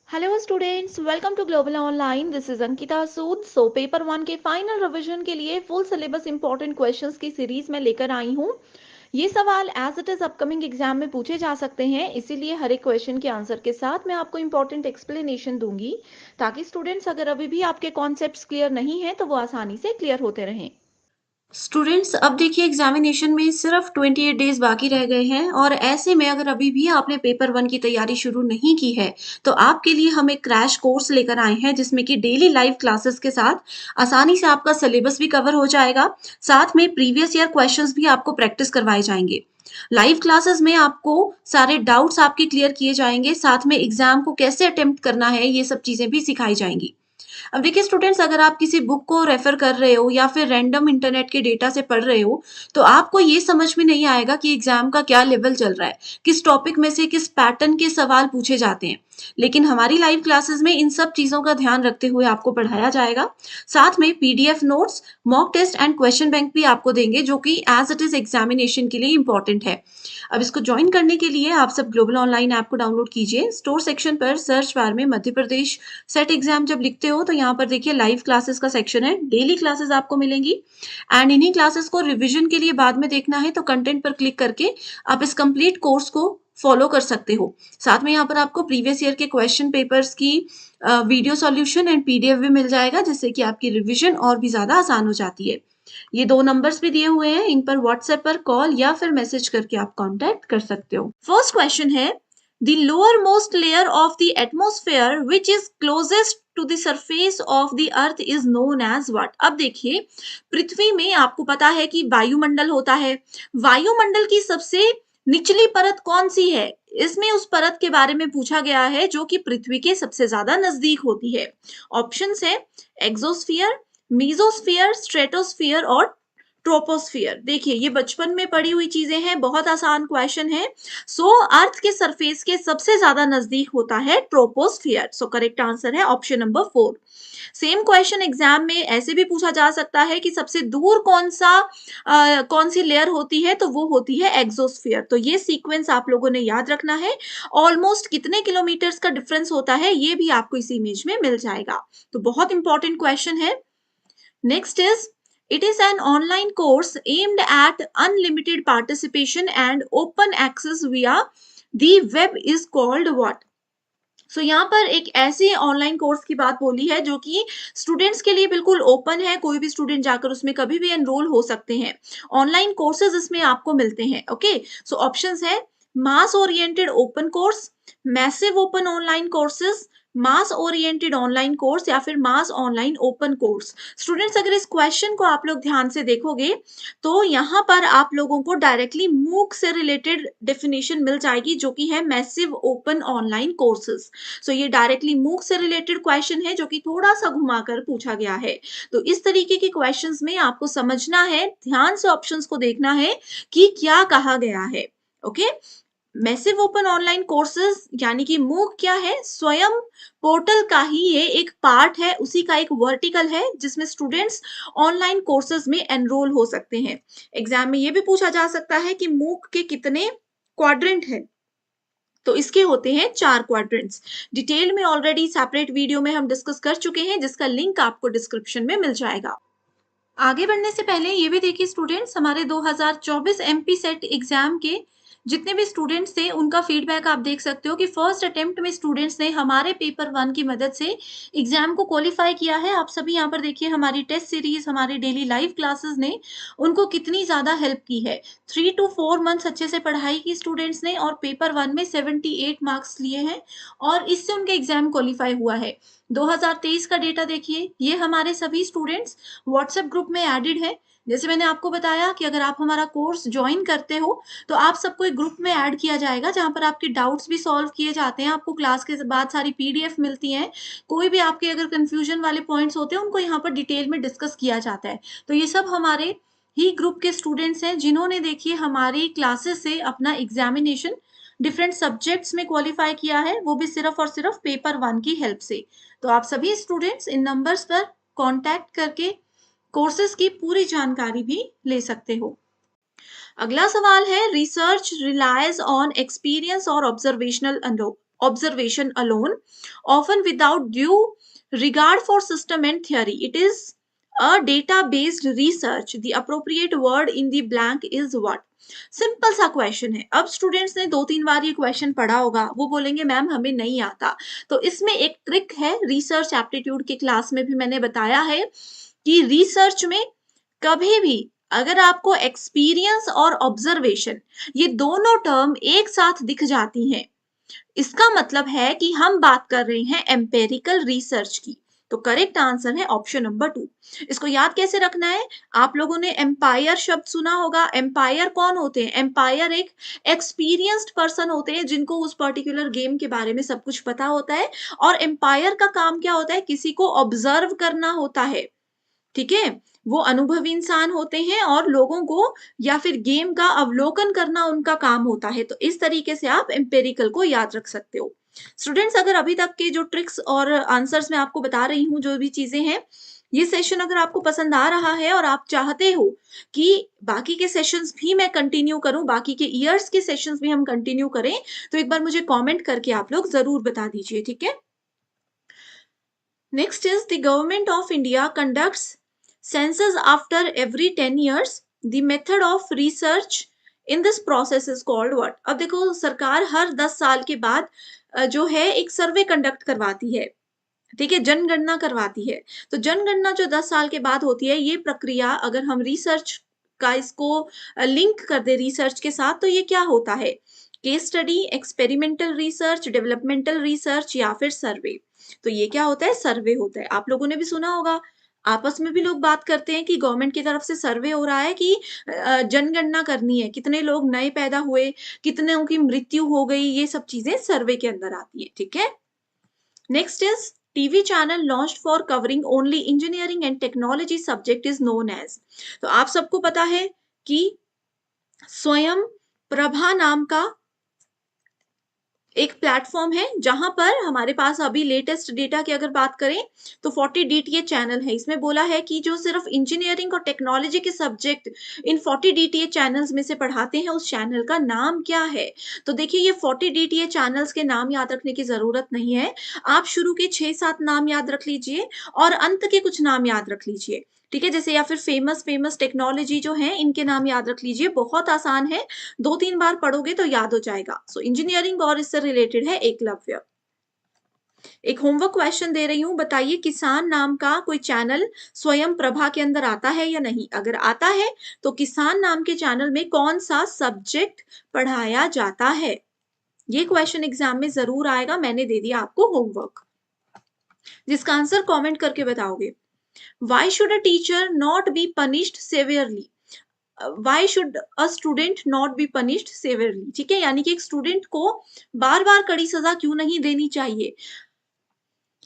Hello students, welcome to Global Online. This is Ankita Sood. So paper 1 के final revision के लिए full syllabus important questions की series में लेकर आई हूँ। ये सवाल as it is upcoming exam में पूछे जा सकते हैं, इसीलिए हर एक क्वेश्चन के आंसर के साथ मैं आपको इंपॉर्टेंट एक्सप्लेनेशन दूंगी, ताकि स्टूडेंट्स अगर अभी भी आपके कॉन्सेप्ट्स क्लियर नहीं है तो वो आसानी से क्लियर होते रहें। स्टूडेंट्स, अब देखिए एग्जामिनेशन में सिर्फ 28 डेज बाकी रह गए हैं और ऐसे में अगर अभी भी आपने पेपर 1 की तैयारी शुरू नहीं की है तो आपके लिए हम एक क्रैश कोर्स लेकर आए हैं जिसमें कि डेली लाइव क्लासेस के साथ आसानी से आपका सिलेबस भी कवर हो जाएगा। साथ में प्रीवियस ईयर क्वेश्चंस भी आपको प्रैक्टिस करवाए जाएंगे। लाइव क्लासेस में आपको सारे डाउट्स आपके क्लियर किए जाएंगे। साथ में एग्जाम को कैसे अटेम्प्ट करना है ये सब चीजें भी सिखाई जाएंगी। अब देखिए स्टूडेंट्स, अगर आप किसी बुक को रेफर कर रहे हो या फिर रैंडम इंटरनेट के डेटा से पढ़ रहे हो तो आपको ये समझ में नहीं आएगा कि एग्जाम का क्या लेवल चल रहा है, किस टॉपिक में से किस पैटर्न के सवाल पूछे जाते हैं। लेकिन हमारी लाइव क्लासेस में इन सब चीजों का ध्यान रखते हुए आपको पढ़ाया जाएगा। साथ में PDF notes, mock test and question bank भी आपको देंगे जो कि एज इट इज एग्जामिनेशन के लिए इंपॉर्टेंट है। अब इसको ज्वाइन करने के लिए आप सब ग्लोबल ऑनलाइन ऐप को डाउनलोड कीजिए। स्टोर सेक्शन पर सर्च बार में मध्य प्रदेश सेट एग्जाम जब लिखते हो तो यहाँ पर देखिए लाइव क्लासेस का सेक्शन है। डेली क्लासेस आपको मिलेंगी एंड इन्हीं क्लासेस को रिवीजन के लिए बाद में देखना है तो कंटेंट पर क्लिक करके आप इस कंप्लीट कोर्स को फॉलो कर सकते हो। साथ में यहाँ पर आपको प्रीवियस ईयर के क्वेश्चन पेपर्स की वीडियो सॉल्यूशन एंड पीडीएफ भी मिल जाएगा, जिससे कि आपकी रिवीजन और भी ज्यादा आसान हो जाती है। ये 2 नंबर्स भी दिए हुए हैं, इन पर व्हाट्सएप पर कॉल या फिर मैसेज करके आप कांटेक्ट कर सकते हो। फर्स्ट क्वेश्चन है, the lowermost layer of the atmosphere which is closest to the surface of the earth is known as what. अब देखिए, पृथ्वी में आपको पता है कि वायुमंडल होता है। वायुमंडल की सबसे निचली परत कौन सी है? इसमें उस परत के बारे में पूछा गया है जो कि पृथ्वी के सबसे ज्यादा नजदीक होती है। ऑप्शंस है एक्सोस्फियर, मीजोस्फियर, स्ट्रेटोस्फियर और ट्रोपोस्फियर। देखिए, ये बचपन में पढ़ी हुई चीजें हैं, बहुत आसान क्वेश्चन है। सो अर्थ के सरफेस के सबसे ज्यादा नजदीक होता है ट्रोपोस्फियर। सो करेक्ट आंसर है option number 4। Same question exam में ऐसे भी पूछा जा सकता है कि सबसे दूर कौन सी लेयर होती है, तो वो होती है एक्सोस्फियर। तो ये सीक्वेंस आप लोगों ने याद रखना है। ऑलमोस्ट कितने किलोमीटर्स का डिफरेंस होता है ये भी आपको इस इमेज में मिल जाएगा। तो बहुत इंपॉर्टेंट क्वेश्चन है। Next is, it is an online course aimed at unlimited participation and open access via the web is called what? सो यहाँ पर एक ऐसी ऑनलाइन कोर्स की बात बोली है जो कि स्टूडेंट्स के लिए बिल्कुल ओपन है, कोई भी स्टूडेंट जाकर उसमें कभी भी एनरोल हो सकते हैं। ऑनलाइन कोर्सेज इसमें आपको मिलते हैं। ओके, सो ऑप्शंस है mass oriented open course, massive open online courses, mass oriented online course या फिर mass online open course. Students, अगर इस क्वेश्चन को आप लोग ध्यान से देखोगे तो यहाँ पर आप लोगों को डायरेक्टली मूक से रिलेटेड डेफिनेशन मिल जाएगी जो कि है मैसिव ओपन ऑनलाइन कोर्सेज। सो ये डायरेक्टली मूक से रिलेटेड क्वेश्चन है जो कि थोड़ा सा घुमाकर पूछा गया है। तो इस तरीके के क्वेश्चंस में आपको समझना है, ध्यान से ऑप्शंस को देखना है कि क्या कहा गया है। Okay, massive open online courses यानी कि मूक क्या है? स्वयं पोर्टल का ही ये एक पार्ट है, उसी का एक वर्टिकल है जिसमें स्टूडेंट्स ऑनलाइन कोर्सेज में एनरोल हो सकते हैं। एग्जाम में ये भी पूछा जा सकता है कि मूक के कितने क्वाड्रेंट है, तो इसके होते हैं 4 क्वाड्रेंट्स। डिटेल में ऑलरेडी सेपरेट वीडियो में हम डिस्कस कर चुके हैं, जिसका लिंक आपको डिस्क्रिप्शन में मिल जाएगा। आगे बढ़ने से पहले ये भी देखिए स्टूडेंट्स, हमारे 2024 एमपी सेट एग्जाम के जितने भी स्टूडेंट्स थे उनका फीडबैक आप देख सकते हो कि फर्स्ट अटेम्प्ट में स्टूडेंट्स ने हमारे पेपर 1 की मदद से एग्जाम को क्वालिफाई किया है। आप सभी यहाँ पर देखिए हमारी टेस्ट सीरीज, हमारी डेली लाइव क्लासेस ने उनको कितनी ज्यादा हेल्प की है। 3 to 4 मंथ्स अच्छे से पढ़ाई की स्टूडेंट्स ने और पेपर 1 में 78 मार्क्स लिए हैं और इससे उनका एग्जाम क्वालिफाई हुआ है। 2023 का डेटा देखिए, ये हमारे सभी स्टूडेंट्स व्हाट्सएप ग्रुप में एडेड है। जैसे मैंने आपको बताया कि अगर आप हमारा कोर्स ज्वाइन करते हो तो आप सबको एक ग्रुप में ऐड किया जाएगा जहां पर आपके डाउट्स भी सॉल्व किए जाते हैं, आपको क्लास के बाद सारी पीडीएफ मिलती हैं। कोई भी आपके अगर कंफ्यूजन वाले पॉइंट्स होते हैं उनको यहाँ पर डिटेल में डिस्कस किया जाता है। तो ये सब हमारे ही ग्रुप के स्टूडेंट्स हैं जिन्होंने देखिए हमारी क्लासेस से अपना एग्जामिनेशन डिफरेंट सब्जेक्ट्स में क्वालिफाई किया है, वो भी सिर्फ और सिर्फ पेपर 1 की हेल्प से। तो आप सभी स्टूडेंट्स इन नंबर्स पर कांटेक्ट करके कोर्सेज की पूरी जानकारी भी ले सकते हो। अगला सवाल है, रिसर्च रिलायज ऑन एक्सपीरियंस और observational observation alone, often without due regard for system and theory. It is a data based research. The appropriate word in the blank is what? Simple सा क्वेश्चन है। अब students ने 2-3 बार ये question पढ़ा होगा, वो बोलेंगे मैम हमें नहीं आता। तो इसमें एक ट्रिक है, रिसर्च एप्टीट्यूड की क्लास में भी मैंने बताया है कि रिसर्च में कभी भी अगर आपको एक्सपीरियंस और ऑब्जर्वेशन ये दोनों टर्म एक साथ दिख जाती हैं, इसका मतलब है कि हम बात कर रहे हैं एम्पेरिकल रिसर्च की। तो करेक्ट आंसर है ऑप्शन नंबर 2। इसको याद कैसे रखना है? आप लोगों ने एम्पायर शब्द सुना होगा। एम्पायर कौन होते हैं? एम्पायर एक एक्सपीरियंस्ड पर्सन होते हैं जिनको उस पर्टिकुलर गेम के बारे में सब कुछ पता होता है। और एम्पायर का काम क्या होता है? किसी को ऑब्जर्व करना होता है। ठीक है, वो अनुभवी इंसान होते हैं और लोगों को या फिर गेम का अवलोकन करना उनका काम होता है। तो इस तरीके से आप एम्पेरिकल को याद रख सकते हो। स्टूडेंट्स, अगर अभी तक के जो ट्रिक्स और आंसर्स मैं आपको बता रही हूँ, जो भी चीजें हैं, ये सेशन अगर आपको पसंद आ रहा है और आप चाहते हो कि बाकी के सेशंस भी मैं कंटिन्यू करूं, बाकी के ईयर्स के सेशंस भी हम कंटिन्यू करें, तो एक बार मुझे कमेंट करके आप लोग जरूर बता दीजिए। ठीक है, next is the government of India conducts census after every 10 years. The method of research in this process is called what? अब देखो, सरकार हर 10 साल के बाद जो है एक सर्वे कंडक्ट करवाती है। ठीक है, जनगणना करवाती है। तो जनगणना जो 10 साल के बाद होती है, ये प्रक्रिया अगर हम रिसर्च का इसको लिंक कर दे रिसर्च के साथ, तो ये क्या होता है? Case study, experimental research, developmental research या फिर सर्वे। तो ये क्या होता है? सर्वे होता है। आप लोगों ने भी सुना होगा, आपस में भी लोग बात करते हैं कि गवर्नमेंट की तरफ से सर्वे हो रहा है कि जनगणना करनी है, कितने लोग नए पैदा हुए, कितने की मृत्यु हो गई, ये सब चीजें सर्वे के अंदर आती है। ठीक है, next is TV channel launched for covering only engineering and technology subject is known as. तो आप सबको पता है कि स्वयं प्रभा नाम का एक प्लेटफॉर्म है जहां पर हमारे पास अभी लेटेस्ट डेटा की अगर बात करें तो 40 डीटीए चैनल है। इसमें बोला है कि जो सिर्फ इंजीनियरिंग और टेक्नोलॉजी के सब्जेक्ट इन 40 डीटीए चैनल्स में से पढ़ाते हैं, उस चैनल का नाम क्या है? तो देखिए, ये 40 डीटीए चैनल्स के नाम याद रखने की जरूरत नहीं है। आप शुरू के 6-7 नाम याद रख लीजिए और अंत के कुछ नाम याद रख लीजिए। ठीक है, जैसे या फिर फेमस टेक्नोलॉजी जो है, इनके नाम याद रख लीजिए। बहुत आसान है, 2-3 बार पढ़ोगे तो याद हो जाएगा। सो इंजीनियरिंग और इससे रिलेटेड है एकलव्य। एक होमवर्क क्वेश्चन दे रही हूं, बताइए किसान नाम का कोई चैनल स्वयं प्रभा के अंदर आता है या नहीं? अगर आता है तो किसान नाम के चैनल में कौन सा सब्जेक्ट पढ़ाया जाता है? ये क्वेश्चन एग्जाम में जरूर आएगा। मैंने दे दिया आपको होमवर्क, जिसका आंसर कमेंट करके बताओगे। Why should a teacher not be punished severely? Why should a student not be punished severely? ठीक है, यानी कि एक स्टूडेंट को बार बार कड़ी सजा क्यों नहीं देनी चाहिए?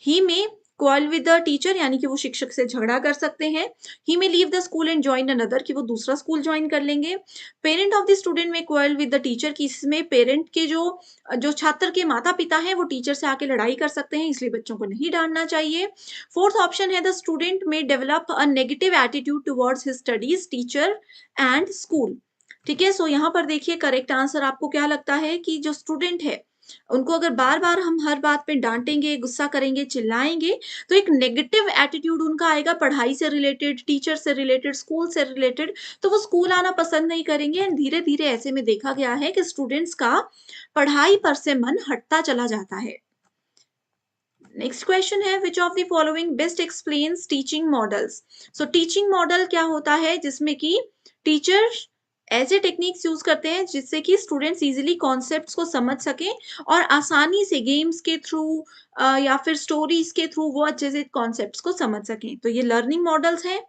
ही में क्वारल विद द टीचर, यानी कि वो शिक्षक से झगड़ा कर सकते हैं। ही में leave the school and join another, कि वो दूसरा स्कूल ज्वाइन कर लेंगे। पेरेंट ऑफ द स्टूडेंट में क्वारल विद द टीचर, कि इसमें पेरेंट के जो छात्र के माता पिता हैं वो टीचर से आके लड़ाई कर सकते हैं, इसलिए बच्चों को नहीं डांटना चाहिए। फोर्थ ऑप्शन है द स्टूडेंट में develop a negative attitude towards his studies, teacher and school. ठीक है, सो यहाँ पर देखिए करेक्ट आंसर आपको क्या लगता है कि जो स्टूडेंट है उनको अगर बार बार हम हर बात पे डांटेंगे, गुस्सा करेंगे, चिल्लाएंगे, तो एक नेगेटिव एटीट्यूड उनका आएगा पढ़ाई से रिलेटेड, टीचर से रिलेटेड, स्कूल से रिलेटेड। तो वो स्कूल आना पसंद नहीं करेंगे एंड धीरे धीरे ऐसे में देखा गया है कि स्टूडेंट्स का पढ़ाई पर से मन हटता चला जाता है। नेक्स्ट क्वेश्चन है, which of the following best explains teaching models? So teaching model क्या होता है? जिसमें कि टीचर ऐसे टेक्निक्स यूज करते हैं जिससे कि स्टूडेंट्स इजीली कॉन्सेप्ट्स को समझ सकें और आसानी से गेम्स के थ्रू या फिर स्टोरीज के थ्रू वो अच्छे से कॉन्सेप्ट्स को समझ सकें। तो ये लर्निंग मॉडल्स हैं,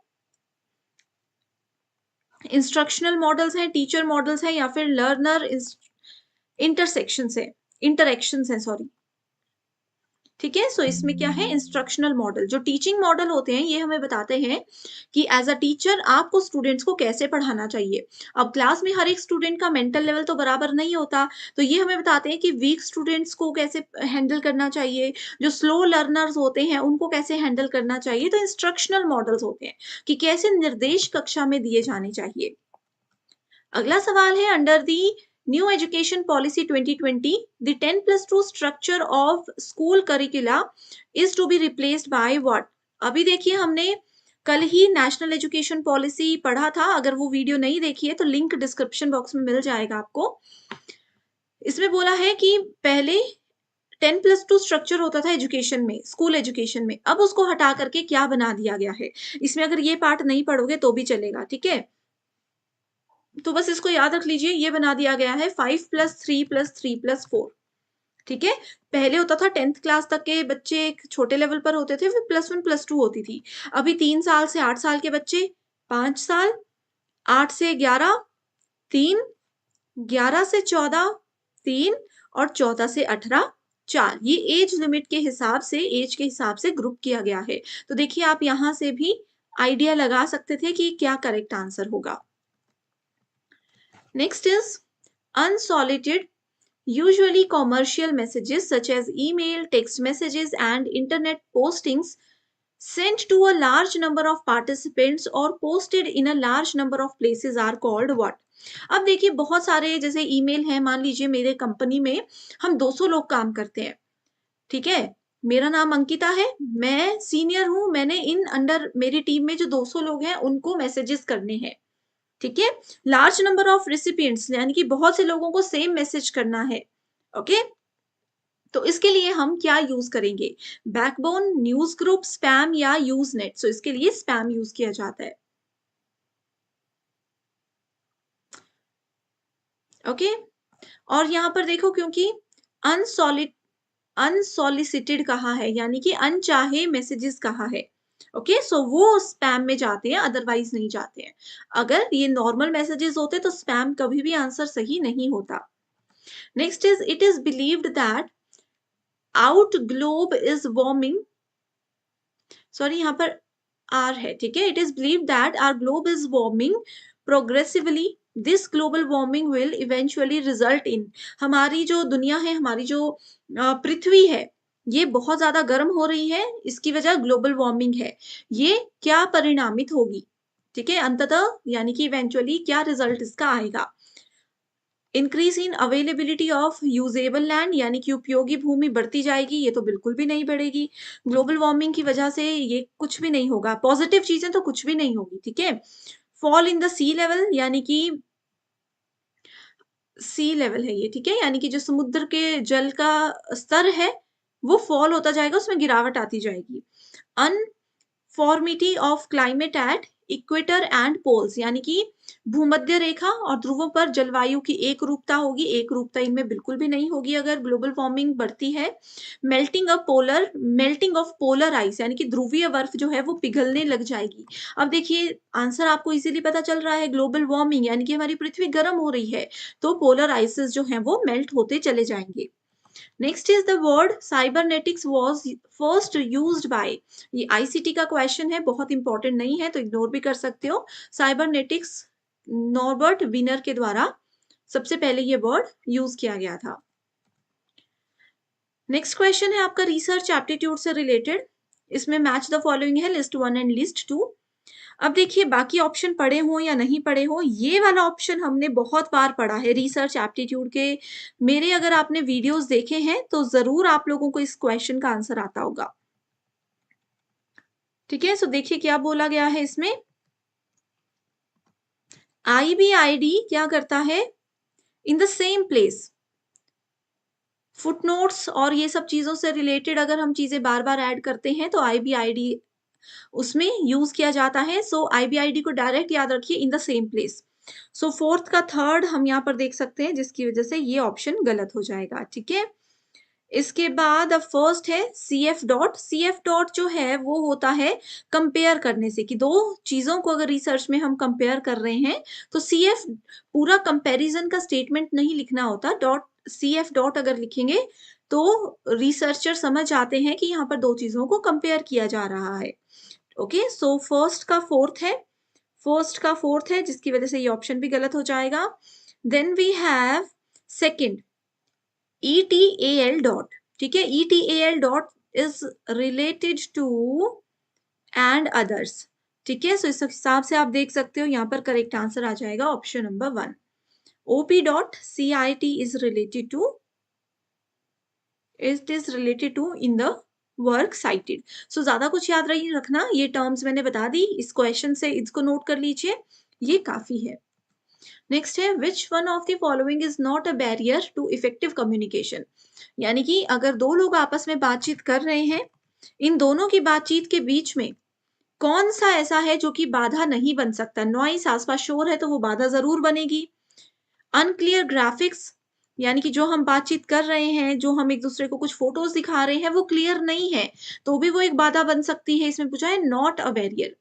इंस्ट्रक्शनल मॉडल्स हैं, टीचर मॉडल्स हैं या फिर लर्नर इंटरेक्शन है, सॉरी। ठीक है, सो इसमें क्या है? Instructional model. जो टीचिंग मॉडल होते हैं ये हमें बताते हैं कि एज अ टीचर आपको स्टूडेंट्स को कैसे पढ़ाना चाहिए। अब क्लास में हर एक स्टूडेंट का मेंटल लेवल तो बराबर नहीं होता, तो ये हमें बताते हैं कि वीक स्टूडेंट्स को कैसे हैंडल करना चाहिए, जो स्लो लर्नर्स होते हैं उनको कैसे हैंडल करना चाहिए। तो इंस्ट्रक्शनल मॉडल्स होते हैं कि कैसे निर्देश कक्षा में दिए जाने चाहिए। अगला सवाल है, under the new education policy 2020, the 10+2 structure of school curricula is to be replaced by what? अभी देखिए हमने कल ही नेशनल एजुकेशन पॉलिसी पढ़ा था, अगर वो वीडियो नहीं देखी है तो लिंक डिस्क्रिप्शन बॉक्स में मिल जाएगा आपको। इसमें बोला है कि पहले 10+2 स्ट्रक्चर होता था एजुकेशन में, स्कूल एजुकेशन में, अब उसको हटा करके क्या बना दिया गया है। इसमें अगर ये पार्ट नहीं पढ़ोगे तो भी चलेगा, ठीक है। तो बस इसको याद रख लीजिए, ये बना दिया गया है 5+3+3+4, ठीक है। पहले होता था 10th क्लास तक के बच्चे एक छोटे लेवल पर होते थे, फिर +1 +2 होती थी। अभी 3 साल से 8 साल के बच्चे 5 साल, 8 से 11 3, 11 से 14 3 और 14 से 18 4। ये एज लिमिट के हिसाब से, एज के हिसाब से ग्रुप किया गया है। तो देखिए आप यहां से भी आइडिया लगा सकते थे कि क्या करेक्ट आंसर होगा। Next is unsolicited, usually commercial messages such as email, text messages, and internet postings sent to a large number of participants or posted in a large number of places are called what? अब देखिए बहुत सारे जैसे email हैं, मान लीजिए मेरे company में हम 200 लोग काम करते हैं, ठीक है। मेरा नाम अंकिता है, मैं सीनियर हूं, मैंने इन अंडर मेरी टीम में जो 200 लोग हैं उनको मैसेजेस करने हैं, ठीक है। लार्ज नंबर ऑफ रिसिपिएंट्स यानी कि बहुत से लोगों को सेम मैसेज करना है, ओके। तो इसके लिए हम क्या यूज करेंगे? बैकबोन, न्यूज ग्रुप, स्पैम या यूज नेट? सो इसके लिए स्पैम यूज किया जाता है, ओके। और यहां पर देखो क्योंकि अनसॉलिसिटेड कहा है यानी कि अनचाहे मैसेजेस कहा है, ओके। सो वो स्पैम में जाते हैं, अदरवाइज नहीं जाते हैं। अगर ये नॉर्मल मैसेजेस होते तो स्पैम कभी भी आंसर सही नहीं होता। Next is it is believed that out globe is warming, sorry यहाँ पर आर है, ठीक है। It is believe that our globe is warming progressively, this global warming will eventually result in, हमारी जो दुनिया है, हमारी जो पृथ्वी है, ये बहुत ज्यादा गर्म हो रही है, इसकी वजह ग्लोबल वार्मिंग है। ये क्या परिणामित होगी, ठीक है, अंततः यानी कि इवेंचुअली क्या रिजल्ट इसका आएगा? Increase in availability of usable land यानी कि उपयोगी भूमि बढ़ती जाएगी, ये तो बिल्कुल भी नहीं बढ़ेगी। ग्लोबल वार्मिंग की वजह से ये कुछ भी नहीं होगा, पॉजिटिव चीजें तो कुछ भी नहीं होगी, ठीक है। Fall in the sea level यानी कि सी लेवल है ये, ठीक है, यानी कि जो समुद्र के जल का स्तर है वो फॉल होता जाएगा, उसमें गिरावट आती जाएगी। Uniformity of climate at equator and poles यानी कि भूमध्य रेखा और ध्रुवों पर जलवायु की एक रूपता होगी, एक रूपता इनमें बिल्कुल भी नहीं होगी अगर ग्लोबल वार्मिंग बढ़ती है। मेल्टिंग ऑफ पोलर आइस यानी कि ध्रुवीय बर्फ जो है वो पिघलने लग जाएगी। अब देखिए आंसर आपको इजीली पता चल रहा है, ग्लोबल वार्मिंग यानी कि हमारी पृथ्वी गर्म हो रही है, तो पोलर आइसेस जो है वो मेल्ट होते चले जाएंगे। Next is the word cybernetics was first used by, ये आईसीटी का क्वेश्चन है, बहुत इंपॉर्टेंट नहीं है तो इग्नोर भी कर सकते हो। साइबरनेटिक्स नॉर्बर्ट विनर के द्वारा सबसे पहले ये वर्ड यूज किया गया था। नेक्स्ट क्वेश्चन है आपका रिसर्च एप्टीट्यूड से रिलेटेड, इसमें मैच द फॉलोइंग है, लिस्ट 1 एंड लिस्ट 2। अब देखिए बाकी ऑप्शन पढ़े हो या नहीं पढ़े हो, ये वाला ऑप्शन हमने बहुत बार पढ़ा है रिसर्च एप्टीट्यूड के। मेरे अगर आपने वीडियोस देखे हैं तो जरूर आप लोगों को इस क्वेश्चन का आंसर आता होगा, ठीक है। सो देखिए क्या बोला गया है इसमें, IBID क्या करता है, in the same place, footnotes और ये सब चीजों से रिलेटेड अगर हम चीजें बार बार ऐड करते हैं तो IBID उसमें यूज किया जाता है। सो IBID को डायरेक्ट याद रखिए, in the same place. So fourth का थर्ड हम यहाँ पर देख सकते हैं, जिसकी वजह से ये ऑप्शन गलत हो जाएगा, ठीक है। इसके बाद अब फर्स्ट है CF डॉट। CF डॉट जो है वो होता है कंपेयर करने से, कि दो चीजों को अगर रिसर्च में हम कंपेयर कर रहे हैं तो CF पूरा कंपैरिजन का स्टेटमेंट नहीं लिखना होता, डॉट CF डॉट अगर लिखेंगे तो रिसर्चर समझ आते हैं कि यहाँ पर दो चीजों को कंपेयर किया जा रहा है, ओके। सो फर्स्ट का फोर्थ है जिसकी वजह से ये ऑप्शन भी गलत हो जाएगा। Then we have second ETAL dot, ठीक है। ETAL dot is related to and others, ठीक है। सो इस हिसाब से आप देख सकते हो यहाँ पर करेक्ट आंसर आ जाएगा option number 1, OP.CIT is related to in the work cited. So ज्यादा कुछ याद नहीं रखना, ये टर्म्स मैंने बता दी, इस क्वेश्चन से इसको नोट कर लीजिए, ये काफी है। नेक्स्ट है which one of the following is not a barrier to effective communication. यानी कि अगर दो लोग आपस में बातचीत कर रहे हैं, इन दोनों की बातचीत के बीच में कौन सा ऐसा है जो कि बाधा नहीं बन सकता। नॉइस, आसपास शोर है तो वो बाधा जरूर बनेगी। अनक्लियर ग्राफिक्स, यानी कि जो हम बातचीत कर रहे हैं, जो हम एक दूसरे को कुछ फोटोज दिखा रहे हैं वो क्लियर नहीं है, तो भी वो एक बाधा बन सकती है। इसमें पूछा है not a barrier.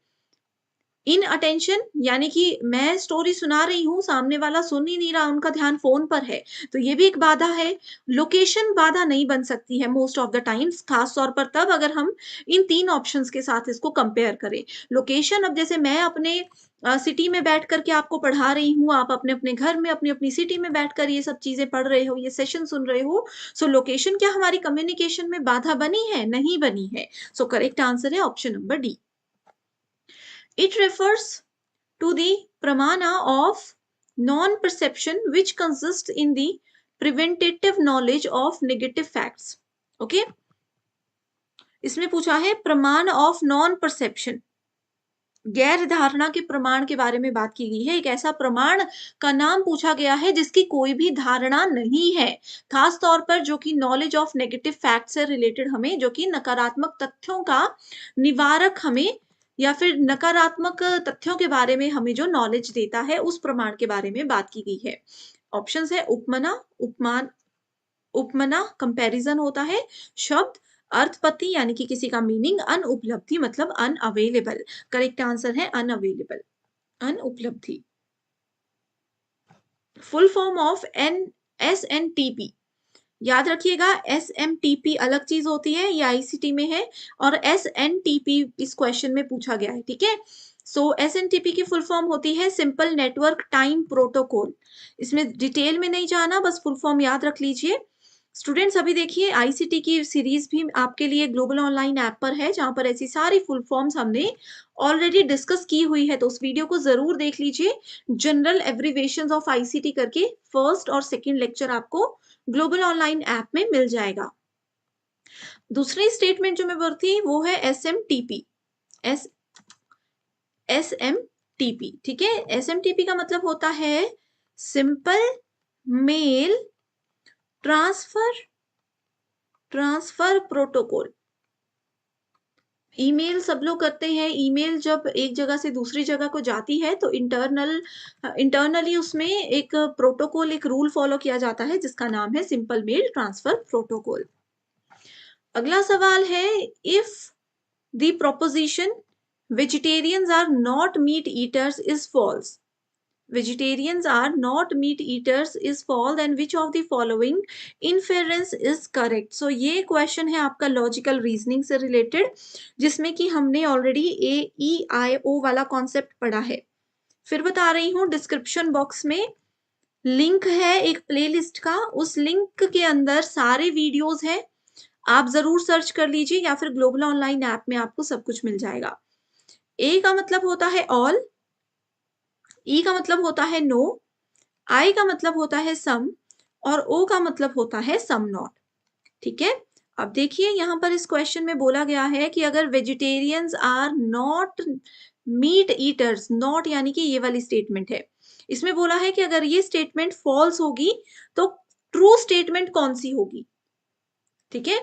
In attention, यानी कि मैं स्टोरी सुना रही हूँ, सामने वाला सुन ही नहीं रहा, उनका ध्यान फोन पर है, तो ये भी एक बाधा है। लोकेशन बाधा नहीं बन सकती है मोस्ट ऑफ द टाइम्स, खास तौर पर तब अगर हम इन तीन ऑप्शंस के साथ इसको कंपेयर करें। लोकेशन, अब जैसे मैं अपने सिटी में बैठ करके आपको पढ़ा रही हूँ, आप अपने अपने घर में अपनी अपनी सिटी में बैठकर ये सब चीजें पढ़ रहे हो, ये सेशन सुन रहे हो, सो लोकेशन क्या हमारी कम्युनिकेशन में बाधा बनी है? नहीं बनी है। सो करेक्ट आंसर है option number D. It refers to the pramana of non-perception which consists in the preventative knowledge of negative facts. Okay? इसमें पूछा है प्रमाण ऑफ नॉन परसेप्शन, गैर धारणा के प्रमाण के बारे में बात की गई है। एक ऐसा प्रमाण का नाम पूछा गया है जिसकी कोई भी धारणा नहीं है, खास तौर पर जो कि नॉलेज ऑफ नेगेटिव फैक्ट से रिलेटेड, हमें जो कि नकारात्मक तथ्यों का निवारक हमें या फिर नकारात्मक तथ्यों के बारे में हमें जो नॉलेज देता है, उस प्रमाण के बारे में बात की गई है। ऑप्शंस है उपमना, उपमान, उपमना कंपैरिजन होता है, शब्द, अर्थपति यानी कि किसी का मीनिंग, अनुपलब्धि मतलब अनअवेलेबल। करेक्ट आंसर है अनअवेलेबल, अनुपलब्धि। फुल फॉर्म ऑफ SNTP, याद रखिएगा SMTP अलग चीज होती है, ये ICT में है, और SNTP इस क्वेश्चन में पूछा गया है। ठीक है, सो SNTP की फुल फॉर्म होती है सिंपल नेटवर्क टाइम प्रोटोकॉल। इसमें डिटेल में नहीं जाना, बस फुल फॉर्म याद रख लीजिए। स्टूडेंट्स अभी देखिए ICT की सीरीज भी आपके लिए ग्लोबल ऑनलाइन ऐप पर है, जहां पर ऐसी सारी फुल फॉर्म्स हमने ऑलरेडी डिस्कस की हुई है, तो उस वीडियो को जरूर देख लीजिए। जनरल एब्रीवेशंस ऑफ ICT करके फर्स्ट और सेकंड लेक्चर आपको ग्लोबल ऑनलाइन ऐप में मिल जाएगा। दूसरी स्टेटमेंट जो मैं बोलती वो है SMTP। SMTP, ठीक है। SMTP का मतलब होता है simple mail transfer protocol. Email सब लोग करते हैं, ईमेल जब एक जगह से दूसरी जगह को जाती है तो इंटरनली उसमें एक प्रोटोकॉल, एक रूल फॉलो किया जाता है जिसका नाम है सिंपल मेल ट्रांसफर प्रोटोकॉल। अगला सवाल है if the proposition vegetarians are not meat eaters is false. Vegetarians are not meat eaters is false, then which of the following inference is correct? So ये क्वेश्चन है आपका logical reasoning से related, जिसमें कि हमने ऑलरेडी AEIO वाला concept पढ़ा है। फिर बता रही हूँ, डिस्क्रिप्शन बॉक्स में लिंक है एक प्लेलिस्ट का, उस लिंक के अंदर सारे वीडियोस हैं, आप जरूर सर्च कर लीजिए, या फिर ग्लोबल ऑनलाइन ऐप में आपको सब कुछ मिल जाएगा। ए का मतलब होता है ऑल, ई का मतलब होता है नो, आई का मतलब होता है सम, और ओ का मतलब होता है सम नॉट। ठीक है, अब देखिए यहां पर इस क्वेश्चन में बोला गया है कि अगर vegetarians are not meat eaters, not यानी कि ये वाली स्टेटमेंट है, इसमें बोला है कि अगर ये स्टेटमेंट फॉल्स होगी तो ट्रू स्टेटमेंट कौन सी होगी। ठीक है,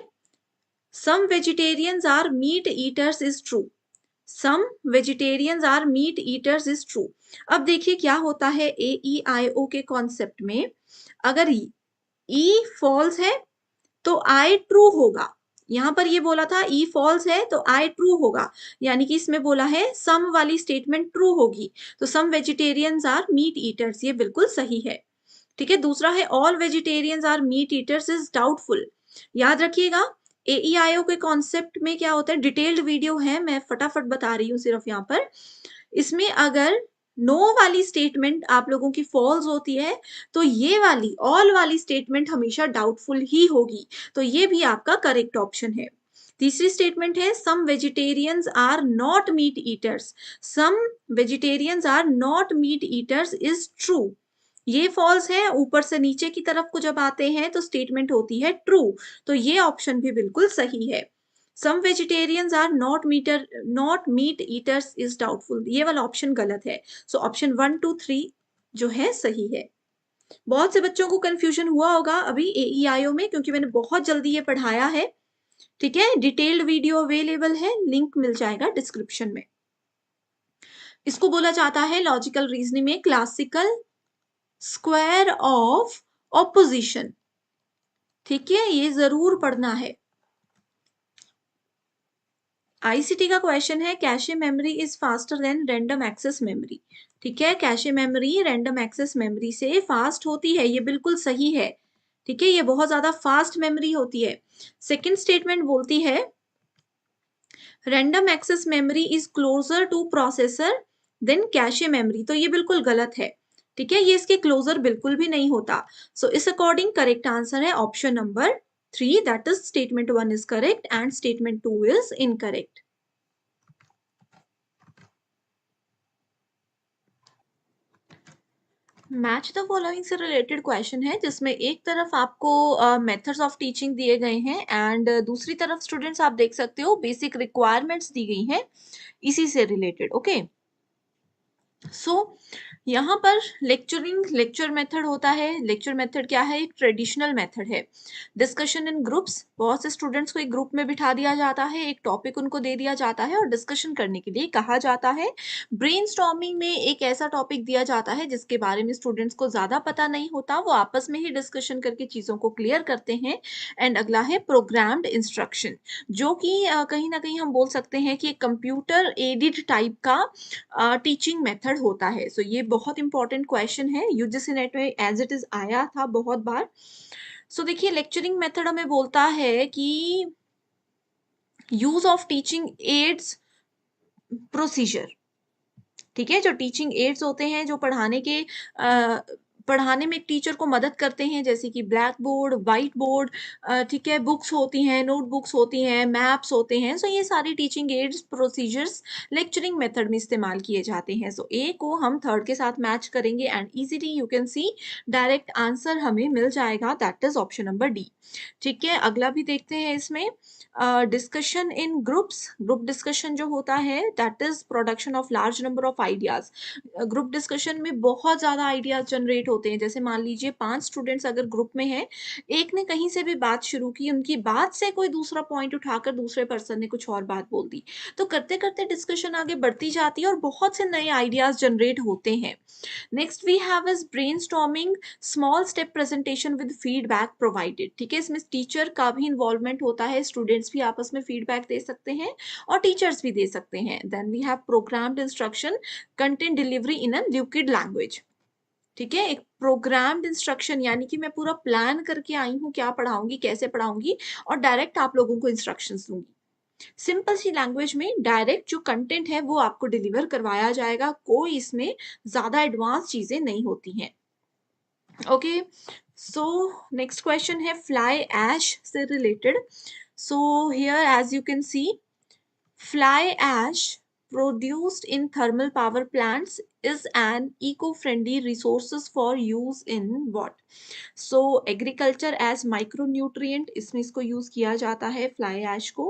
some vegetarians are meat eaters is true, some vegetarians are meat eaters is true. अब देखिए क्या होता है AEIO के कॉन्सेप्ट में, अगर E फॉल्स है तो I ट्रू होगा। यहां पर ये बोला था E फॉल्स है तो I ट्रू होगा, यानी कि इसमें बोला है सम वाली स्टेटमेंट ट्रू होगी, तो some vegetarians are meat eaters, ये बिल्कुल सही है। ठीक है, दूसरा है all vegetarians are meat eaters is doubtful. याद रखिएगा AEIO के कॉन्सेप्ट में क्या होता है, डिटेल्ड वीडियो है, मैं फटाफट बता रही हूँ सिर्फ यहाँ पर। इसमें अगर नो वाली स्टेटमेंट आप लोगों की फॉल्स होती है तो ये वाली ऑल वाली स्टेटमेंट हमेशा डाउटफुल ही होगी, तो ये भी आपका करेक्ट ऑप्शन है। तीसरी स्टेटमेंट है some vegetarians are not meat eaters, some vegetarians are not meat eaters is true. ये फॉल्स है, ऊपर से नीचे की तरफ को जब आते हैं तो स्टेटमेंट होती है ट्रू। तो ये ऑप्शन भी बिल्कुल सही है। Some vegetarians are not meat eaters is doubtful, ये वाला ऑप्शन गलत है। सो ऑप्शन 1 2 3 जो है सही है। बहुत से बच्चों को कंफ्यूजन हुआ होगा अभी AEIO में, क्योंकि मैंने बहुत जल्दी ये पढ़ाया है। ठीक है, डिटेल्ड वीडियो अवेलेबल है, लिंक मिल जाएगा डिस्क्रिप्शन में। इसको बोला जाता है लॉजिकल रीजनिंग में क्लासिकल स्क्वायर ऑफ ऑपोजिशन। ठीक है, ये जरूर पढ़ना है। आईसीटी का क्वेश्चन है, cache memory is faster than random access memory. ठीक है, cache memory random access memory से फास्ट होती है, ये बिल्कुल सही है। ठीक है, ये बहुत ज्यादा फास्ट मेमोरी होती है। सेकंड स्टेटमेंट बोलती है random access memory is closer to processor than cache memory, तो ये बिल्कुल गलत है। ठीक है, ये इसके क्लोजर बिल्कुल भी नहीं होता। सो इस अकॉर्डिंग करेक्ट आंसर है option number 3, that is statement 1 is correct and statement 2 is incorrect. Match the following से रिलेटेड क्वेश्चन है, जिसमें एक तरफ आपको मेथड्स ऑफ टीचिंग दिए गए हैं एंड दूसरी तरफ स्टूडेंट्स आप देख सकते हो बेसिक रिक्वायरमेंट्स दी गई हैं इसी से रिलेटेड। ओके, सो यहाँ पर लेक्चर मेथड होता है। लेक्चर मेथड क्या है? एक ट्रेडिशनल मेथड है। डिस्कशन इन ग्रुप्स, बहुत से स्टूडेंट्स को एक ग्रुप में बिठा दिया जाता है, एक टॉपिक उनको दे दिया जाता है और डिस्कशन करने के लिए कहा जाता है। ब्रेनस्टॉर्मिंग में एक ऐसा टॉपिक दिया जाता है जिसके बारे में स्टूडेंट्स को ज्यादा पता नहीं होता, वो आपस में ही डिस्कशन करके चीजों को क्लियर करते हैं। एंड अगला है प्रोग्राम्ड इंस्ट्रक्शन, जो कि कहीं ना कहीं हम बोल सकते हैं कि एक कंप्यूटर एडेड टाइप का टीचिंग मेथड होता है। सो ये बहुत इंपॉर्टेंट क्वेश्चन है, यूजीसी नेट में एज इट इज आया था बहुत बार। सो देखिए, लेक्चरिंग मेथड हमें बोलता है कि use of teaching ads procedure. ठीक है, जो टीचिंग एड्स होते हैं, जो पढ़ाने में एक टीचर को मदद करते हैं, जैसे कि ब्लैक बोर्ड, व्हाइट बोर्ड, ठीक है, बुक्स होती हैं, नोटबुक्स होती हैं, मैप्स होते हैं। सो ये सारी teaching ads procedures lecturing method में इस्तेमाल किए जाते हैं। सो ए को हम थर्ड के साथ मैच करेंगे and easily you can C direct answer हमें मिल जाएगा, that is option number D. ठीक है, अगला भी देखते हैं इसमें। Discussion in groups, group discussion जो होता है that is production of large number of ideas. Group discussion में बहुत ज्यादा आइडियाज जनरेट होते हैं। जैसे मान लीजिए 5 स्टूडेंट्स अगर ग्रुप में हैं, एक ने कहीं से भी बात शुरू की, उनकी बात से कोई दूसरा पॉइंट उठाकर दूसरे पर्सन ने कुछ और बात बोल दी, तो करते करते डिस्कशन आगे बढ़ती जाती है और बहुत से नए आइडियाज जनरेट होते हैं। Next we have is brainstorming, small step presentation with feedback provided. ठीक है, इसमें टीचर का भी इन्वॉल्वमेंट होता है, स्टूडेंट्स भी आपस में फीडबैक दे सकते हैं और टीचर्स भी दे सकते हैं। Then we have programmed instruction, content delivery in a liquid language. ठीक है, एक प्रोग्राम्ड इंस्ट्रक्शन यानी कि मैं पूरा प्लान करके आई हूँ क्या पढ़ाऊंगी, कैसे पढ़ाऊंगी, और डायरेक्ट आप लोगों को इंस्ट्रक्शंस दूंगी। सिंपल सी लैंग्वेज में डायरेक्ट जो कंटेंट है वो आपको डिलीवर करवाया जाएगा, कोई इसमें ज्यादा एडवांस चीजें नहीं होती हैं। ओके, सो नेक्स्ट क्वेश्चन है फ्लाई ऐश से रिलेटेड। So here as you can see, fly ash produced in thermal power plants is an eco-friendly resources for use in what? So agriculture as micronutrient, इसमें इसको use किया जाता है fly ऐश को।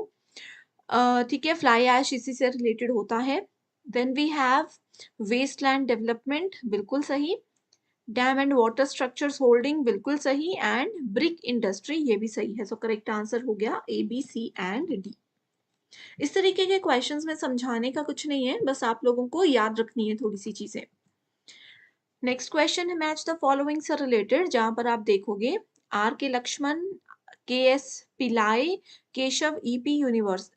ठीक है, फ्लाई ऐश इसी से रिलेटेड होता है। Then we have wasteland development, बिल्कुल सही। Dam and water structures holding, बिल्कुल सही। एंड ब्रिक इंडस्ट्री, ये भी सही है। सो करेक्ट आंसर हो गया A B C and D. इस तरीके के क्वेश्चंस में समझाने का कुछ नहीं है, बस आप लोगों को याद रखनी है थोड़ी सी चीजें। नेक्स्ट क्वेश्चन है मैच द फॉलोइंग से रिलेटेड, जहां पर आप देखोगे आर के लक्ष्मण, के एस पिलाई, केशव, ईपी यूनिवर्स,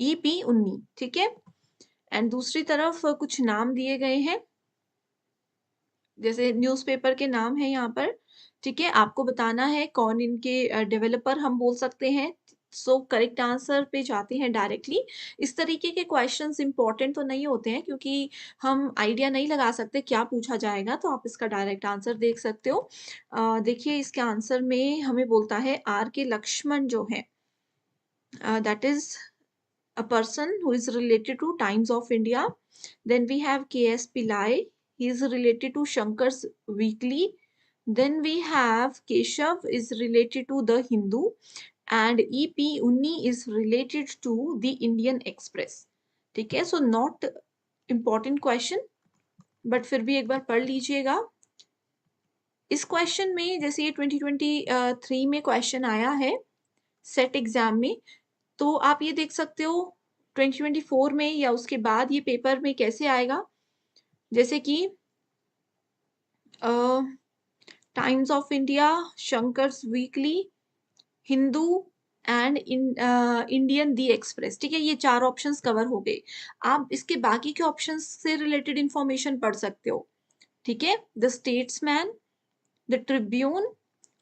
ईपी उन्नी। ठीक है, एंड दूसरी तरफ कुछ नाम दिए गए हैं, जैसे न्यूज़पेपर के नाम है यहाँ पर। ठीक है, आपको बताना है कौन इनके डेवलपर हम बोल सकते हैं। सो करेक्ट आंसर पे जाते हैं डायरेक्टली। इस तरीके के क्वेश्चंस इंपॉर्टेंट तो नहीं होते हैं, क्योंकि हम आइडिया नहीं लगा सकते क्या पूछा जाएगा, तो आप इसका डायरेक्ट आंसर देख सकते हो। देखिए, इसके आंसर में हमें बोलता है आर के लक्ष्मण जो है, that is a person who is related to Times of India. Then we have K.S. Pillai. he is related to Shankar's Weekly. Then we have Keshav is related to The Hindu, and EP Unni is related to The Indian Express. ठीक है, so not important question, but फिर भी एक बार पढ़ लीजिएगा. इस question में जैसे ये 2023 में क्वेश्चन आया है सेट एग्जाम में, तो आप ये देख सकते हो 2024 में या उसके बाद ये पेपर में कैसे आएगा. जैसे कि Times of India, Shankar's Weekly, Hindu and Indian the Express. ठीक है, ये 4 ऑप्शंस कवर हो गए. आप इसके बाकी के ऑप्शंस से रिलेटेड इंफॉर्मेशन पढ़ सकते हो. ठीक है, द स्टेट्समैन, द ट्रिब्यून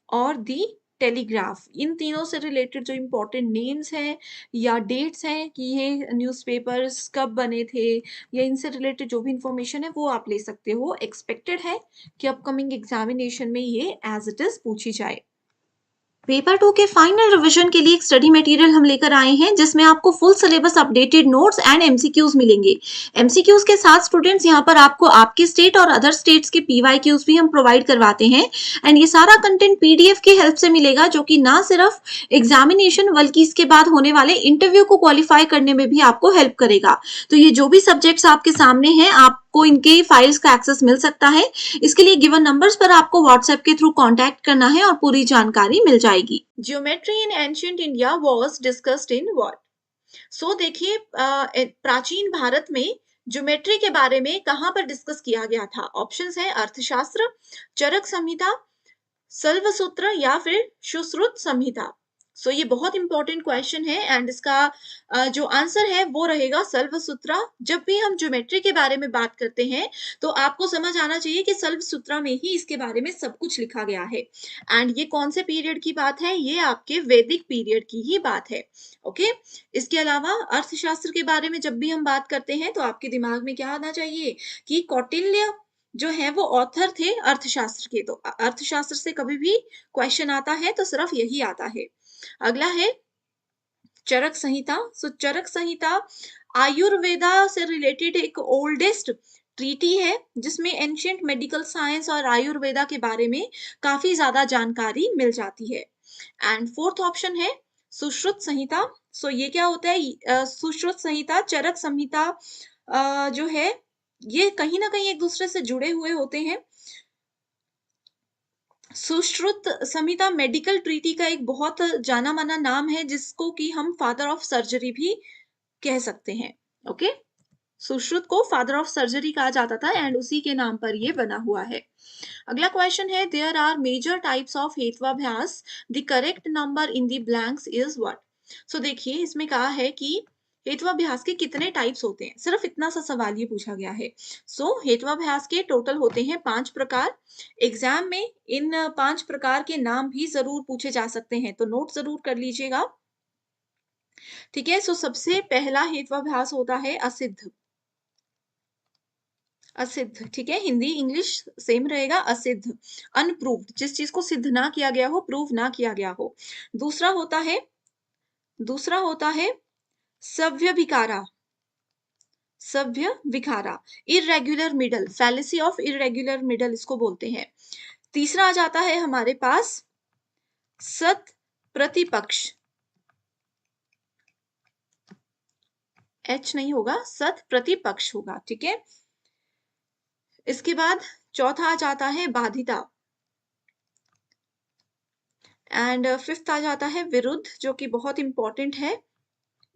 और दी टेलीग्राफ, इन तीनों से रिलेटेड जो इंपॉर्टेंट नेम्स हैं या डेट्स हैं कि ये न्यूज़पेपर्स कब बने थे, या इनसे रिलेटेड जो भी इंफॉर्मेशन है वो आप ले सकते हो. एक्सपेक्टेड है कि अपकमिंग एग्जामिनेशन में ये एज इट इज पूछी जाए. पेपर 2 के फाइनल रिवीजन के लिए एक स्टडी मटेरियल हम लेकर आए हैं जिसमें आपको full syllabus updated notes and MCQs मिलेंगे. एमसीक्यूज के साथ स्टूडेंट्स यहाँ पर आपको आपके स्टेट और अदर स्टेट्स के पीवाईक्यूज भी हम प्रोवाइड करवाते हैं. एंड ये सारा कंटेंट पीडीएफ की हेल्प से मिलेगा जो कि ना सिर्फ एग्जामिनेशन बल्कि इसके बाद होने वाले इंटरव्यू को क्वालिफाई करने में भी आपको हेल्प करेगा. तो ये जो भी सब्जेक्ट्स आपके सामने हैं आपको इनके फाइल्स का एक्सेस मिल सकता है. इसके लिए गिवन नंबर्स पर आपको व्हाट्सएप के थ्रू कांटेक्ट करना है और पूरी जानकारी मिल जाएगी. Geometry in ancient India was discussed in what. So देखिए प्राचीन भारत में ज्योमेट्री के बारे में कहां पर डिस्कस किया गया था. ऑप्शंस है अर्थशास्त्र, चरक संहिता, सल्वसूत्र या फिर सुश्रुत संहिता. सो ये बहुत इंपॉर्टेंट क्वेश्चन है एंड इसका जो आंसर है वो रहेगा सल्वसूत्रा. जब भी हम ज्योमेट्री के बारे में बात करते हैं तो आपको समझ आना चाहिए कि सल्वसूत्रा में ही इसके बारे में सब कुछ लिखा गया है. एंड ये कौन से पीरियड की बात है, ये आपके वैदिक पीरियड की ही बात है. ओके, इसके अलावा अर्थशास्त्र के बारे में जब भी हम बात करते हैं तो आपके दिमाग में क्या आना चाहिए कि कौटिल्य जो है वो ऑथर थे अर्थशास्त्र के. तो अर्थशास्त्र से कभी भी क्वेश्चन आता है तो सिर्फ यही आता है. अगला है चरक संहिता. सो चरक संहिता आयुर्वेदा से रिलेटेड एक ओल्डेस्ट ट्रीटी है जिसमें एंशिएंट मेडिकल साइंस और आयुर्वेदा के बारे में काफी ज्यादा जानकारी मिल जाती है. एंड फोर्थ ऑप्शन है सुश्रुत संहिता. सो ये क्या होता है, सुश्रुत संहिता, चरक संहिता जो है ये कहीं ना कहीं एक दूसरे से जुड़े हुए होते हैं. सुश्रुत संहिता मेडिकल ट्रीटी का एक बहुत जाना माना नाम है जिसको कि हम फादर ऑफ सर्जरी भी कह सकते हैं. ओके, सुश्रुत को फादर ऑफ सर्जरी कहा जाता था एंड उसी के नाम पर ये बना हुआ है. अगला क्वेश्चन है there are major types of हेत्वाभ्यास, the correct number in the blanks is what. So देखिए इसमें कहा है कि हेत्वाभ्यास के कितने टाइप्स होते हैं, सिर्फ इतना सा सवाल ये पूछा गया है. सो हेत्वाभ्यास के टोटल होते हैं 5 प्रकार. एग्जाम में इन 5 प्रकार के नाम भी जरूर पूछे जा सकते हैं तो नोट जरूर कर लीजिएगा. ठीक है, सो सबसे पहला हेत्वाभ्यास होता है असिद्ध. असिद्ध, ठीक है, हिंदी इंग्लिश सेम रहेगा. असिद्ध, अनप्रूव्ड, जिस चीज को सिद्ध ना किया गया हो, प्रूव ना किया गया हो. दूसरा होता है सव्य विकारा. सव्य विकारा, irregular middle, fallacy of irregular middle इसको बोलते हैं. तीसरा आ जाता है हमारे पास सत प्रतिपक्ष. एच नहीं होगा, सत प्रतिपक्ष होगा. ठीक है, इसके बाद चौथा आ जाता है बाधिता एंड फिफ्थ आ जाता है विरुद्ध जो कि बहुत इंपॉर्टेंट है.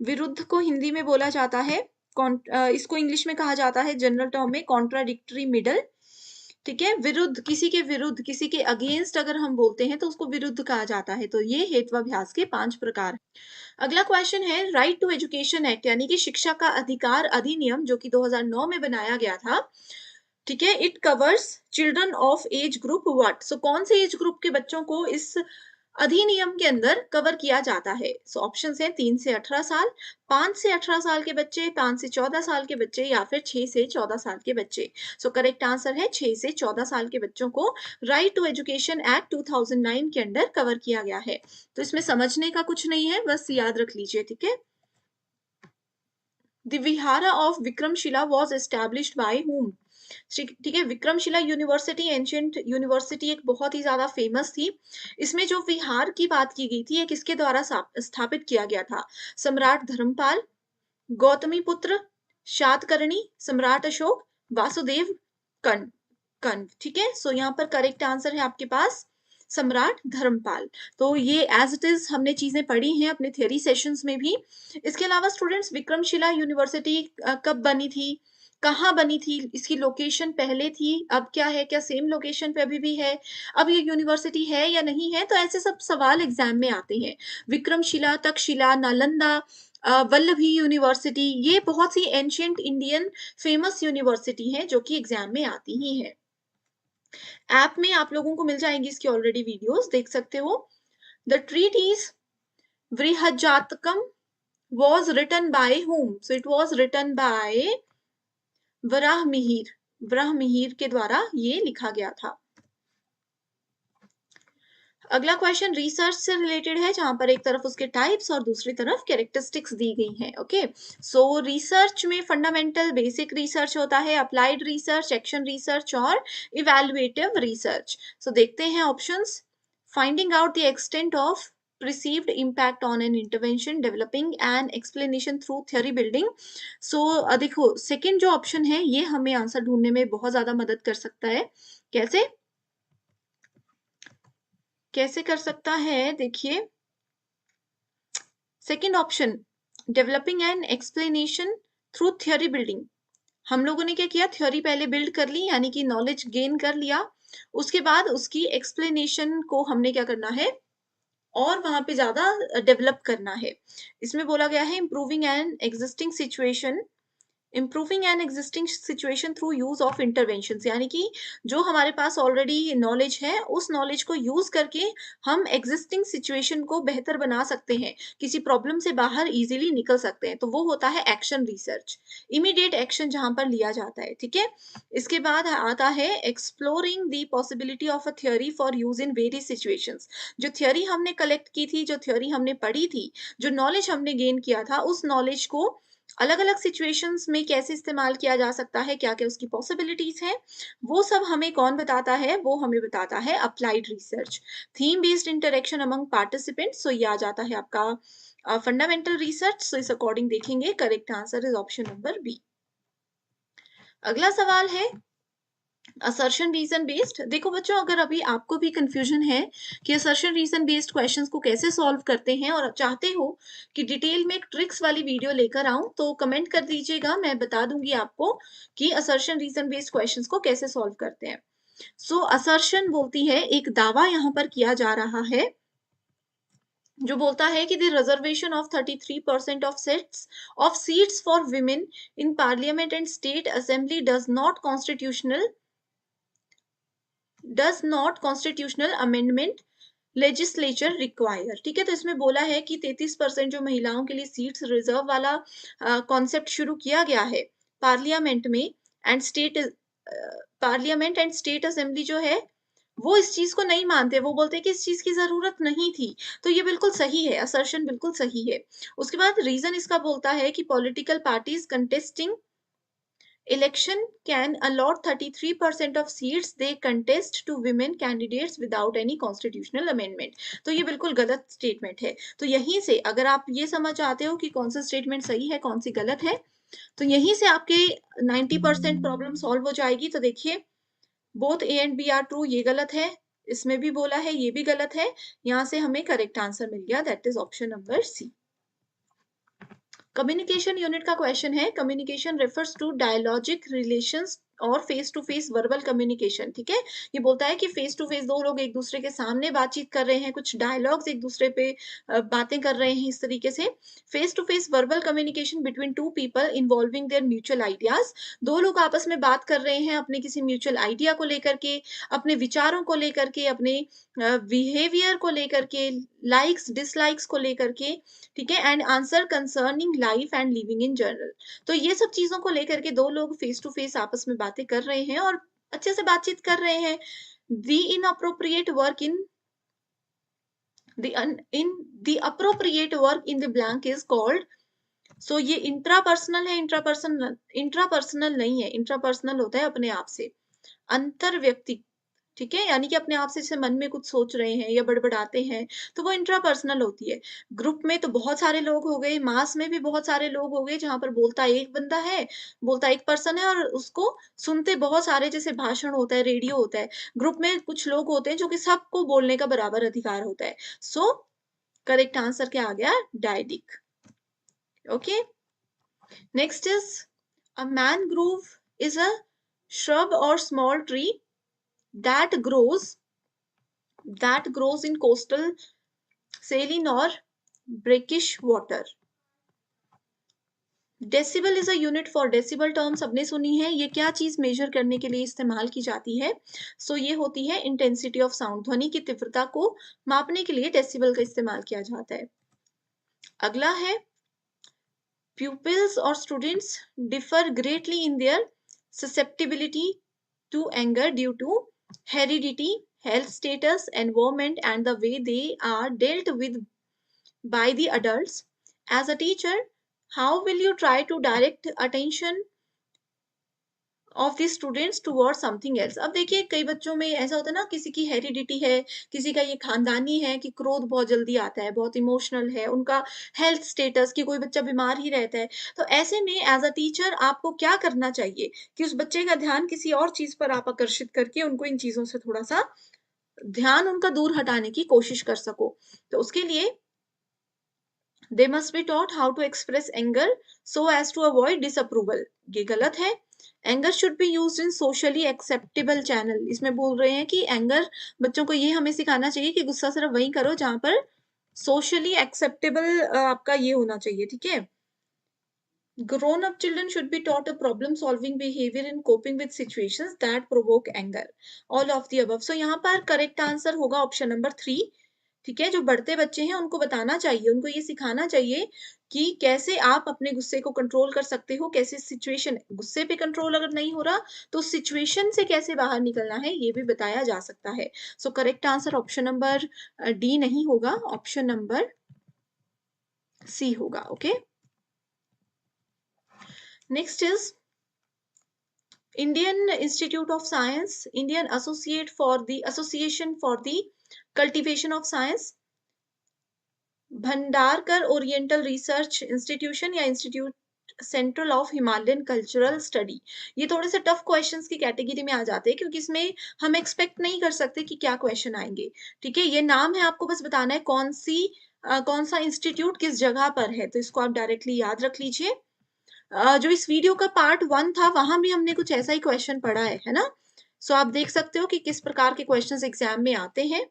विरुद्ध को हिंदी में बोला जाता है इसको इंग्लिश में कहा जाता है जनरल टर्म में कॉन्ट्राडिक्टरी मिडल. ठीक है, विरुद्ध, किसी के विरुद्ध, किसी के अगेंस्ट अगर हम बोलते हैं तो उसको विरुद्ध कहा जाता है. तो ये हेत्वाभ्यास के 5 प्रकार. अगला क्वेश्चन है राइट टू एजुकेशन एक्ट यानी कि शिक्षा का अधिकार अधिनियम जो कि 2009 में बनाया गया था. ठीक है, it covers children of age group what. So कौन से एज ग्रुप के बच्चों को इस अधिनियम के अंदर कवर किया जाता है. सो ऑप्शंस हैं 3 से 18 साल, 5 से 18 साल के बच्चे, 5 से 14 साल के बच्चे या फिर 6 से 14 साल के बच्चे. सो करेक्ट आंसर है 6 से 14 साल के बच्चों को राइट टू एजुकेशन एक्ट 2009 के अंदर कवर किया गया है. तो इसमें समझने का कुछ नहीं है, बस याद रख लीजिए. ठीक है, the vihara of Vikramashila was established by whom. ठीक है। विक्रमशिला यूनिवर्सिटी एंशियंट यूनिवर्सिटी एक बहुत ही ज्यादा फेमस थी। इसमें जो विहार की बात की गई थी ये किसके द्वारा स्थापित किया गया था? सम्राट धर्मपाल, गौतमी पुत्र, शातकर्णी, सम्राट अशोक, वासुदेव कंद कंद। ठीक है, सो यहाँ पर करेक्ट आंसर है आपके पास सम्राट धर्मपाल। तो ये एज इट इज हमने चीजें पढ़ी हैं अपने थियरी सेशंस में भी। इसके अलावा स्टूडेंट्स विक्रमशिला यूनिवर्सिटी कब बनी थी, कहाँ बनी थी, इसकी लोकेशन पहले थी, अब क्या है, क्या सेम लोकेशन पे अभी भी है, अब ये यूनिवर्सिटी है या नहीं है, तो ऐसे सब सवाल एग्जाम में आते हैं। विक्रमशिला, तक्षशिला, नालंदा, वल्लभी यूनिवर्सिटी, ये बहुत सी एंशियंट इंडियन फेमस यूनिवर्सिटी हैं जो कि एग्जाम में आती ही है। ऐप में आप लोगों को मिल जाएंगी इसकी ऑलरेडी वीडियोस, देख सकते हो। The treatise Brihajjatakam was written by whom? So it was written by Varahamihira. Varahamihira के द्वारा ये लिखा गया था। अगला क्वेश्चन रिसर्च से रिलेटेड है, जहां पर एक तरफ उसके टाइप्स और दूसरी तरफ कैरेक्टरिस्टिक्स दी गई हैं। ओके, सो रिसर्च में फंडामेंटल बेसिक रिसर्च होता है, अप्लाइड रिसर्च, एक्शन रिसर्च और इवैल्यूएटिव रिसर्च। सो देखते हैं options. Finding out the extent of perceived impact on an intervention, developing an explanation through theory building. So देखो सेकंड जो ऑप्शन है ये हमें आंसर ढूंढने में बहुत ज्यादा मदद कर सकता है। कैसे कैसे कर सकता है? देखिए second option, developing an explanation through theory building. हम लोगों ने क्या किया, थ्योरी पहले बिल्ड कर ली, यानी कि नॉलेज गेन कर लिया, उसके बाद उसकी एक्सप्लेनेशन को हमने क्या करना है और वहां पे ज्यादा डेवलप करना है। इसमें बोला गया है improving an existing situation, improving an existing situation through use of intervention, यानी कि जो हमारे पास ऑलरेडी नॉलेज है उस नॉलेज को यूज करके हम एग्जिस्टिंग सिचुएशन को बेहतर बना सकते हैं, किसी प्रॉब्लम से बाहर इजीली निकल सकते हैं, तो वो होता है एक्शन रिसर्च, इमीडिएट एक्शन जहां पर लिया जाता है। ठीक है, इसके बाद आता है exploring the possibility of a theory for use in various situations. जो थ्योरी हमने कलेक्ट की थी, जो थ्योरी हमने पढ़ी थी, जो नॉलेज हमने गेन किया था, उस नॉलेज को अलग अलग सिचुएशंस में कैसे इस्तेमाल किया जा सकता है, क्या क्या उसकी पॉसिबिलिटीज हैं, वो सब हमें कौन बताता है? वो हमें बताता है applied research. Theme based interaction among participants, so ये आ जाता है आपका फंडामेंटल रिसर्च। सो इस अकॉर्डिंग देखेंगे, correct answer is option number B. अगला सवाल है असर्शन रीजन बेस्ड। देखो बच्चों, अगर अभी आपको भी कंफ्यूजन है कि असर्शन रीजन बेस्ड क्वेश्चंस को कैसे सॉल्व करते हैं और चाहते हो कि डिटेल में एक ट्रिक्स वाली वीडियो लेकर आऊं, तो कमेंट कर दीजिएगा, मैं बता दूंगी आपको कि असर्शन रीजन बेस्ड क्वेश्चंस को कैसे सॉल्व करते हैं। सो असर्शन बोलती है, एक दावा यहां पर किया जा रहा है जो बोलता है कि the reservation of 33% of seats for women in parliament and state assembly does not constitutional amendment legislature require. ठीक है, तो इसमें बोला है कि 33% जो महिलाओं के लिए सीट्स रिजर्व वाला कॉन्सेप्ट शुरू किया गया है पार्लियामेंट में and state parliament and state assembly जो है वो इस चीज को नहीं मानते, वो बोलते हैं कि इस चीज की जरूरत नहीं थी। तो ये बिल्कुल सही है, असर्शन बिल्कुल सही है। उसके बाद रीजन इसका बोलता है कि political parties contesting election can allot 33% of seats they contest to women candidates without any constitutional amendment। तो ये बिल्कुल गलत स्टेटमेंट है। तो यहीं से अगर आप ये समझ आते हो कि कौन सा स्टेटमेंट सही है कौन सी गलत है, तो यहीं से आपके 90% प्रॉब्लम सॉल्व हो जाएगी। तो देखिए both A and B are true, ये गलत है, इसमें भी बोला है ये भी गलत है, यहाँ से हमें करेक्ट आंसर मिल गया, that is option number C. Communication unit का क्वेश्चन है, communication refers to dialogic relations और face to face verbal communication. ठीक है, ये बोलता है कि फेस टू फेस दो लोग एक दूसरे के सामने बातचीत कर रहे हैं, कुछ डायलॉग्स एक दूसरे पे बातें कर रहे हैं इस तरीके से। Face to face verbal communication between two people involving their mutual ideas, दो लोग आपस में बात कर रहे हैं अपने किसी म्यूचुअल आइडिया को लेकर के, अपने विचारों को लेकर के, अपने बिहेवियर को लेकर के, लाइक्स डिसलाइक्स को लेकर के। ठीक है, and answer concerning life and living in general. तो ये सब चीजों को लेकर के दो लोग फेस टू फेस आपस में बातें कर रहे हैं और अच्छे से बातचीत कर रहे हैं। The inappropriate work in the appropriate work in the blank is called सो ये इंट्रापर्सनल है, इंट्रापर्सनल नहीं है, इंट्रापर्सनल होता है अपने आप से, अंतर व्यक्ति, ठीक है? यानी कि अपने आप से जैसे मन में कुछ सोच रहे हैं या बड़बड़ाते हैं, तो वो इंट्रापर्सनल होती है। ग्रुप में तो बहुत सारे लोग हो गए, मास में भी बहुत सारे लोग हो गए, जहाँ पर बोलता एक बंदा है, बोलता एक पर्सन है और उसको सुनते बहुत सारे, जैसे भाषण होता है, रेडियो होता है। ग्रुप में कुछ लोग होते हैं जो कि सबको बोलने का बराबर अधिकार होता है। सो करेक्ट आंसर क्या आ गया? Dyadic. Okay, next is a mangrove is a shrub or small tree that grows in coastal saline or brackish water. Decibel is a unit for decibel term सबने सुनी है, ये क्या चीज मेजर करने के लिए इस्तेमाल की जाती है? सो ये होती है इंटेंसिटी ऑफ साउंड, ध्वनि की तीव्रता को मापने के लिए डेसिबल का इस्तेमाल किया जाता है। अगला है pupils or students differ greatly in their susceptibility to anger due to heredity, health status, environment, and the way they are dealt with by the adults. As a teacher, how will you try to direct attention of the students toward something else? अब देखिए कई बच्चों में ऐसा होता है ना, किसी की हेरिडिटी है, किसी का ये खानदानी है कि क्रोध बहुत जल्दी आता है, बहुत इमोशनल है, उनका हेल्थ स्टेटस कि कोई बच्चा बीमार ही रहता है। तो ऐसे में एज अ टीचर आपको क्या करना चाहिए कि उस बच्चे का ध्यान किसी और चीज पर आप आकर्षित करके उनको इन चीजों से थोड़ा सा ध्यान उनका दूर हटाने की कोशिश कर सको। तो उसके लिए they must be taught how to express anger so as to avoid disapproval. ये गलत है। Anger should be used in socially acceptable channel. इसमें बोल रहे हैं कि एंगर, बच्चों को ये हमें सिखाना चाहिए कि गुस्सा सिर्फ वही करो जहां पर सोशली एक्सेप्टेबल आपका ये होना चाहिए, ठीक है? Grown up children should be taught a problem solving behavior in coping with situations that provoke anger. All of the above. So यहाँ पर करेक्ट आंसर होगा ऑप्शन नंबर 3, ठीक है? जो बढ़ते बच्चे हैं उनको बताना चाहिए, उनको ये सिखाना चाहिए कि कैसे आप अपने गुस्से को कंट्रोल कर सकते हो, कैसे सिचुएशन, गुस्से पे कंट्रोल अगर नहीं हो रहा तो सिचुएशन से कैसे बाहर निकलना है ये भी बताया जा सकता है। So correct answer option number D नहीं होगा, ऑप्शन नंबर सी होगा। Okay, next is Indian Institute of Science, Indian Association for the Cultivation of Science, Bhandarkar oriental research institution या institute central of Himalayan cultural study. ये थोड़े से tough questions की category में आ जाते हैं क्योंकि इसमें हम एक्सपेक्ट नहीं कर सकते कि क्या क्वेश्चन आएंगे, ठीक है? ये नाम है, आपको बस बताना है कौन सा इंस्टीट्यूट किस जगह पर है, तो इसको आप डायरेक्टली याद रख लीजिए। जो इस वीडियो का पार्ट 1 था वहां भी हमने कुछ ऐसा ही क्वेश्चन पढ़ा है ना? सो आप देख सकते हो कि किस प्रकार के क्वेश्चंस एग्जाम में आते हैं।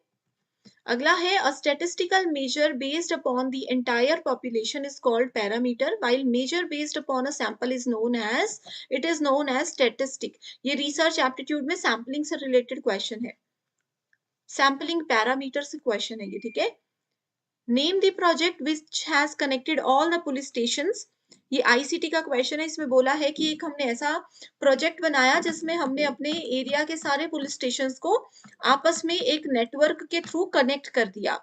अगला है a statistical measure based upon the entire population is called parameter while measure based upon a sample is known as statistic. ये रिसर्च एप्टीट्यूड में सैम्पलिंग से रिलेटेड क्वेश्चन है, सैम्पलिंग पैरामीटर से क्वेश्चन है ये, ठीक है? Name the project which has connected all the police stations. ये आईसीटी का क्वेश्चन है, इसमें बोला है कि एक हमने ऐसा प्रोजेक्ट बनाया जिसमें हमने अपने एरिया के सारे पुलिस स्टेशंस को आपस में एक नेटवर्क के थ्रू कनेक्ट कर दिया,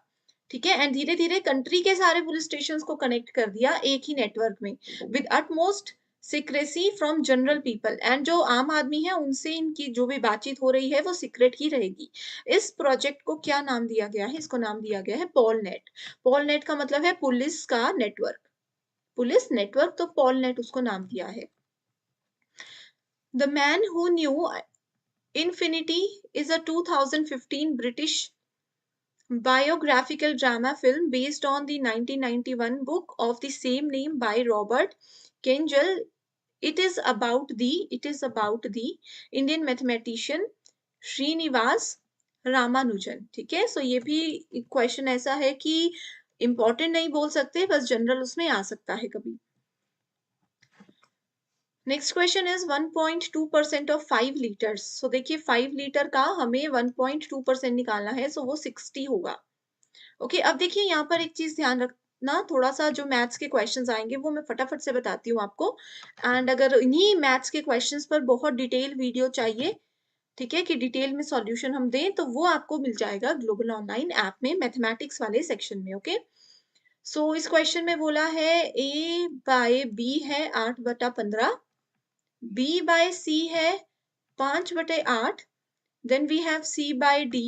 ठीक है? एंड धीरे धीरे कंट्री के सारे पुलिस स्टेशंस को कनेक्ट कर दिया एक ही नेटवर्क में with utmost secrecy from general people. And जो आम आदमी है उनसे इनकी जो भी बातचीत हो रही है वो सीक्रेट ही रहेगी। इस प्रोजेक्ट को क्या नाम दिया गया है? इसको नाम दिया गया है पॉलनेट। पॉलनेट का मतलब है पुलिस का नेटवर्क, पुलिस नेटवर्क, तो पॉलनेट उसको नाम दिया है। The man who knew infinity is a 2015 British biographical drama film based on the 1991 book of the same name by Robert Kengel. It is about the Indian mathematician Srinivasa Ramanujan, ठीक है? सो ये भी question ऐसा है कि इंपॉर्टेंट नहीं बोल सकते, बस जनरल उसमें आ सकता है कभी। Next question is 1.2% of 5 litres. सो देखिए 5 लीटर का हमें 1.2% निकालना है, सो वो 60 होगा। ओके, अब देखिए यहाँ पर एक चीज ध्यान रखना, थोड़ा सा जो मैथ्स के क्वेश्चंस आएंगे वो मैं फटाफट से बताती हूँ आपको। एंड अगर इन्हीं मैथ्स के क्वेश्चंस पर बहुत डिटेल वीडियो चाहिए, ठीक है, कि डिटेल में सॉल्यूशन हम दें, तो वो आपको मिल जाएगा ग्लोबल ऑनलाइन ऐप में मैथमेटिक्स वाले सेक्शन में। ओके, सो इस क्वेश्चन में बोला है A बाय B है 8/15, B बाय C है 5/8, then we have C by D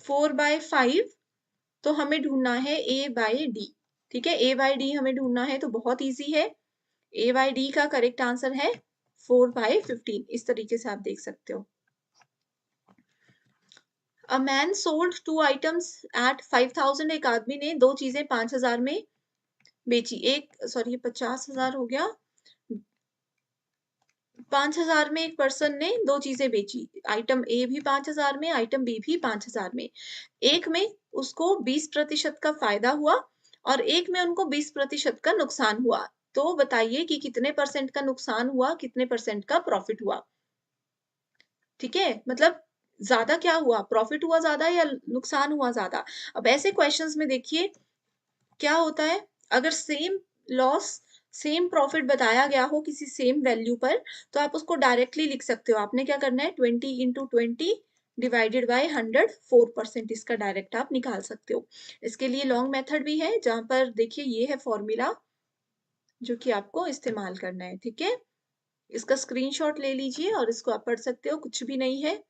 4/5। तो हमें ढूंढना है A बाय D। ठीक है, A बाय D हमें ढूंढना है, तो बहुत इजी है। A बाय D का करेक्ट आंसर है 4/15। इस तरीके से आप देख सकते हो। A man sold 2 items eight 5,000। एक आदमी ने 2 चीजें 5,000 में बेची। एक सॉरी 50,000 हो गया। 5,000 में एक पर्सन ने 2 चीजें बेची। आइटम ए भी 5,000 में, आइटम बी भी 5,000 में। एक में उसको 20% का फायदा हुआ और एक में उनको 20% का नुकसान हुआ। तो बताइए कि कितने परसेंट का नुकसान हुआ, कितने परसेंट का प्रॉफिट हुआ। ठीक है, मतलब ज्यादा क्या हुआ, प्रॉफिट हुआ ज्यादा या नुकसान हुआ ज्यादा। अब ऐसे क्वेश्चंस में देखिए क्या होता है, अगर सेम लॉस सेम प्रॉफिट बताया गया हो किसी सेम वैल्यू पर, तो आप उसको डायरेक्टली लिख सकते हो। आपने क्या करना है, 20 × 20 डिवाइडेड बाय 100, 4% इसका डायरेक्ट आप निकाल सकते हो। इसके लिए लॉन्ग मेथड भी है, जहां पर देखिए ये है फॉर्मूला जो कि आपको इस्तेमाल करना है। ठीक है, इसका स्क्रीनशॉट ले लीजिए और इसको आप पढ़ सकते हो, कुछ भी नहीं है।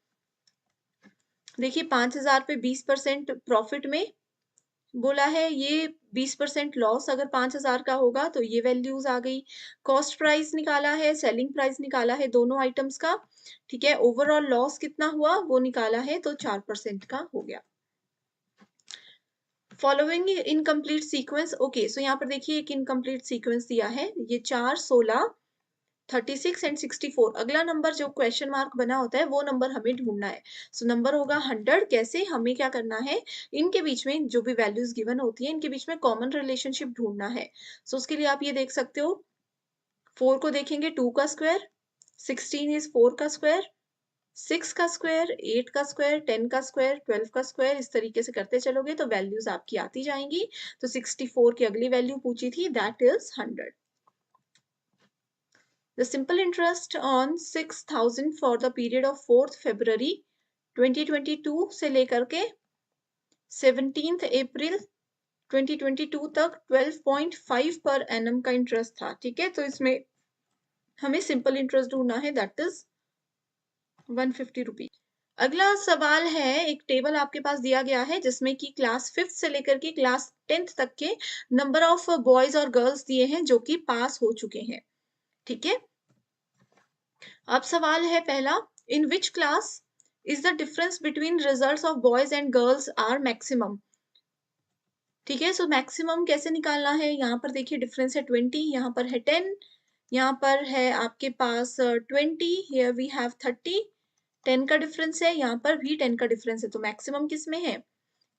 देखिए 5,000 पे 20% प्रॉफिट में बोला है, ये 20% लॉस अगर 5,000 का होगा तो ये वैल्यूज आ गई। कॉस्ट प्राइस निकाला है, सेलिंग प्राइस निकाला है दोनों आइटम्स का। ठीक है, ओवरऑल लॉस कितना हुआ वो निकाला है, तो 4% का हो गया। Following incomplete sequence. ओके, सो यहाँ पर देखिए एक इनकम्प्लीट सीक्वेंस दिया है, ये 4, 16, 36 एंड 64। अगला नंबर जो क्वेश्चन मार्क बना होता है वो नंबर हमें ढूंढना है। सो नंबर होगा 100। कैसे, हमें क्या करना है, इनके बीच में जो भी वैल्यूज गिवन होती है इनके बीच में कॉमन रिलेशनशिप ढूंढना है। सो उसके लिए आप ये देख सकते हो, 4 को देखेंगे 2 का स्क्वायर, 16 इज 4 का स्क्वायर, 6 का स्क्वायर, 8 का स्क्वायर, 10 का स्क्वायर, 12 का स्क्वायर। इस तरीके से करते चलोगे तो वैल्यूज आपकी आती जाएंगी। तो 64 की अगली वैल्यू पूछी थी, that is 100। The simple interest on 6,000 for the period of 4th February 2022 से लेकर के 17th April 2022 तक 12.5 पर एनम का इंटरेस्ट था। ठीक है, तो इसमें हमें सिंपल इंटरेस्ट ढूंढना है, दैट इज 150 रुपीज। अगला सवाल है, एक टेबल आपके पास दिया गया है जिसमें कि क्लास 5th से लेकर के क्लास 10th तक के नंबर ऑफ बॉयज और गर्ल्स दिए हैं जो कि पास हो चुके हैं। ठीक है, अब सवाल है पहला, in which class is the difference between results of boys and girls are maximum. ठीक है, सो मैक्सिमम कैसे निकालना है, यहाँ पर देखिए डिफरेंस है 20, यहाँ पर है 10, यहाँ पर है आपके पास 20, हियर वी हैव 30, 10 का डिफरेंस है, यहाँ पर भी 10 का डिफरेंस है। तो मैक्सिमम किस में है,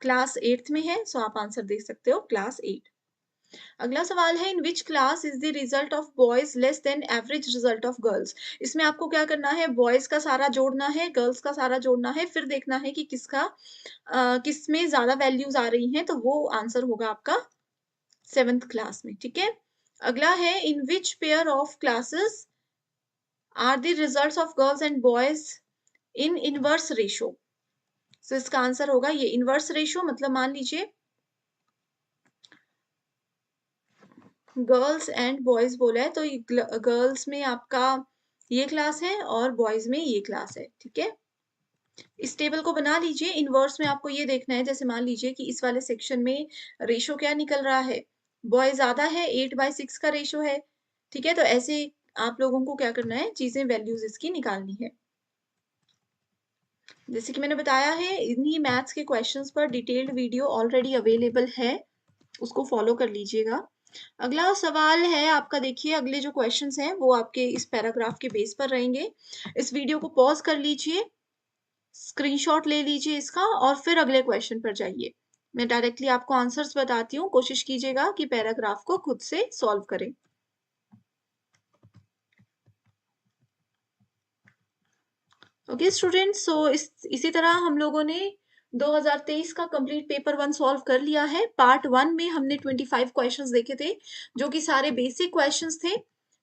क्लास 8th में है। सो आप आंसर देख सकते हो क्लास 8। अगला सवाल है, in which class is the result of boys less than average result of girls. इसमें आपको क्या करना है, बॉयज का सारा जोड़ना है, गर्ल्स का सारा जोड़ना है, फिर देखना है कि किस में ज्यादा वैल्यूज आ रही हैं, तो वो आंसर होगा आपका 7th क्लास में। ठीक है, अगला है, in which pair of classes are the results of girls and boys in inverse ratio. तो इसका आंसर होगा ये इनवर्स रेशो, मतलब मान लीजिए गर्ल्स एंड बॉयज बोला है, तो गर्ल्स में आपका ये क्लास है और बॉयज में ये क्लास है। ठीक है, इस टेबल को बना लीजिए। इनवर्स में आपको ये देखना है, जैसे मान लीजिए कि इस वाले सेक्शन में रेशो क्या निकल रहा है, बॉय ज्यादा है, 8/6 का रेशो है। ठीक है, तो ऐसे आप लोगों को क्या करना है, चीजें वैल्यूज इसकी निकालनी है। जैसे कि मैंने बताया है, इन्हीं मैथ्स के क्वेश्चंस पर डिटेल्ड वीडियो ऑलरेडी अवेलेबल है, उसको फॉलो कर लीजिएगा। अगला सवाल है आपका, देखिए अगले जो क्वेश्चंस हैं वो आपके इस पैराग्राफ के बेस पर रहेंगे। इस वीडियो को पॉज कर लीजिए, स्क्रीनशॉट ले लीजिए इसका और फिर अगले क्वेश्चन पर जाइए। मैं डायरेक्टली आपको आंसर्स बताती हूँ, कोशिश कीजिएगा कि पैराग्राफ को खुद से सॉल्व करें। ओके स्टूडेंट्स, सो इसी तरह हम लोगों ने 2023 का कंप्लीट पेपर 1 सॉल्व कर लिया है। पार्ट 1 में हमने 25 क्वेश्चंस देखे थे जो कि सारे बेसिक क्वेश्चंस थे।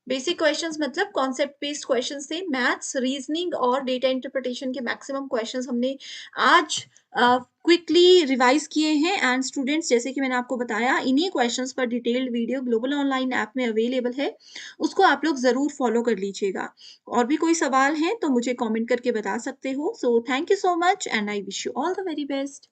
बेसिक क्वेश्चंस मतलब कॉन्सेप्ट बेस्ड क्वेश्चंस थे। मैथ्स, रीजनिंग और डेटा इंटरप्रिटेशन के मैक्सिमम क्वेश्चंस हमने आज क्विकली रिवाइज किए हैं। एंड स्टूडेंट्स, जैसे कि मैंने आपको बताया, इन्हीं क्वेश्चंस पर detailed video global online app में अवेलेबल है, उसको आप लोग ज़रूर फॉलो कर लीजिएगा। और भी कोई सवाल है तो मुझे कमेंट करके बता सकते हो। So thank you so much and I wish you all the very best.